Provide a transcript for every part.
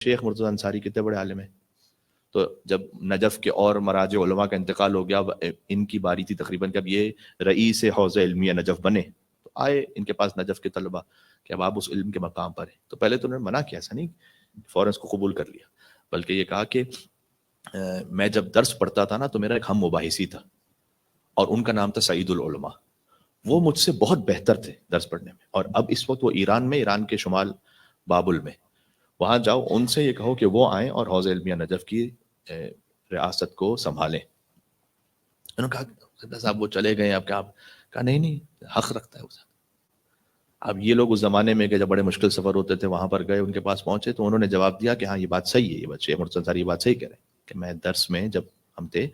شیخ مرتضی انصاری کتنے بڑے عالم ہیں. تو جب نجف کے اور مراجع علماء کا انتقال ہو گیا، ان کی باری تھی تقریباً جب یہ رئیس حوزہ علمیہ نجف بنے، تو آئے ان کے پاس نجف کے طلباء کہ اب آپ اس علم کے مقام پر ہیں. تو پہلے تو انہوں نے منع کیا، ایسا نہیں فوراً اس کو قبول کر لیا، بلکہ یہ کہا کہ میں جب درس پڑھتا تھا نا تو میرا ایک ہم مباحثی تھا اور ان کا نام تھا سعید العلماء. وہ مجھ سے بہت بہتر تھے درس پڑھنے میں، اور اب اس وقت وہ ایران کے شمال بابل میں. وہاں جاؤ، ان سے یہ کہو کہ وہ آئیں اور حوزہ علمیہ نجف کی ریاست کو سنبھالیں. انہوں نے کہا صاحب وہ چلے گئے، اب کیا؟ کہا نہیں حق رکھتا ہے اسے. اب یہ لوگ اس زمانے میں کہ جب بڑے مشکل سفر ہوتے تھے وہاں پر گئے، ان کے پاس پہنچے تو انہوں نے جواب دیا کہ ہاں یہ بات صحیح ہے، یہ بات شیخ مرتضی انصاری یہ بات صحیح کہہ رہے ہیں کہ میں درس میں جب ہم تھے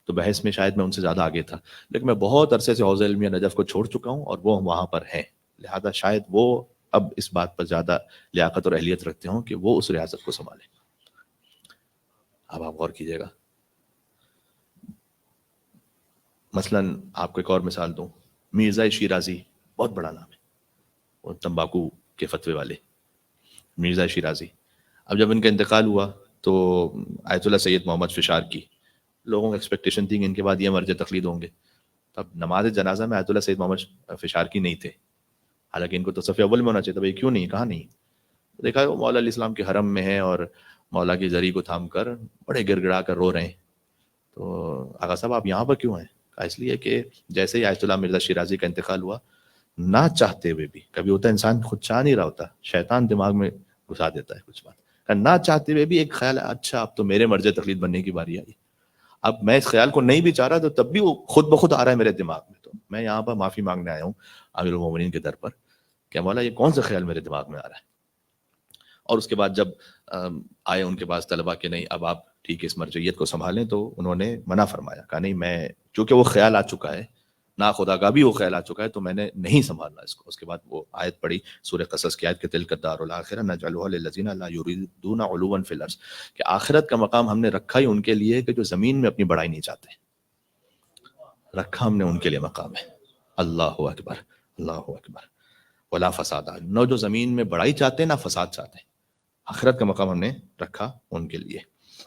تو بحث میں شاید میں ان سے زیادہ آگے تھا، لیکن میں بہت عرصے سے حوزہ علمیہ نجف کو چھوڑ چکا ہوں اور وہ وہاں پر ہیں، لہذا شاید وہ اب اس بات پر زیادہ لیاقت اور اہلیت رکھتے ہوں کہ وہ اس ریاست کو سنبھالیں. اب آپ غور کیجیے گا. مثلا آپ کو ایک اور مثال دوں، مرزا شیرازی بہت بڑا نام ہے، وہ تمباکو کے فتوے والے مرزا شیرازی. اب جب ان کا انتقال ہوا تو آیت اللہ سید محمد فشار کی لوگوں کو ایکسپیکٹیشن تھی کہ ان کے بعد یہ مرجع تقلید ہوں گے. اب نماز جنازہ میں آیت اللہ سید محمد فشار کی نہیں تھے، حالانکہ ان کو تو صف اول میں ہونا چاہیے تھا. بھائی کیوں نہیں؟ کہاں نہیں؟ دیکھا وہ مولا علیہ السلام کے حرم میں ہے اور مولا کی زری کو تھام کر بڑے گڑ گڑا کر رو رہے ہیں. تو آقا صاحب آپ یہاں پر کیوں ہیں؟ کہا اس لیے کہ جیسے ہی آیت اللہ مرزا شیرازی کا انتقال ہوا، نہ چاہتے ہوئے بھی، کبھی ہوتا ہے انسان خود چاہ نہیں رہا ہوتا، شیطان دماغ میں گھسا دیتا ہے کچھ بات، نہ چاہتے ہوئے بھی ایک خیال ہے اچھا اب تو میرے مرجع تقلید بننے کی باری آئی. اب میں اس خیال کو نہیں بھی چاہ رہا تو تب بھی وہ خود بخود آ رہا ہے میرے دماغ میں. تو میں یہاں پر معافی مانگنے آیا ہوں امیر المومنین کے در پر کہ مولا یہ کون سا خیال میرے دماغ میں آ رہا ہے. اور اس کے بعد جب آئے ان کے پاس طلبا کہ نہیں اب آپ ٹھیک ہے اس مرجعیت کو سنبھالیں، تو انہوں نے منع فرمایا، کہا نہیں میں چونکہ وہ خیال آ چکا ہے، نا خدا کا بھی وہ خیال آ چکا ہے، تو میں نے نہیں سنبھالنا اس کو. اس کے بعد وہ آیت پڑھی سورہ قصص کی آیت کہ تلک الدار الاخرہ نجعلها للذین لا یریدون علوا فی الارض، کہ آخرت کا مقام ہم نے رکھا ہی ان کے لیے کہ جو زمین میں اپنی بڑائی نہیں چاہتے. رکھا ہم نے ان کے لیے مقام ہے. اللہ اکبر اللہ اکبر. ولا فساد، نہ جو زمین میں بڑائی چاہتے ہیں نہ فساد چاہتے ہیں. آخرت کا مقام ہم نے رکھا ان کے لیے.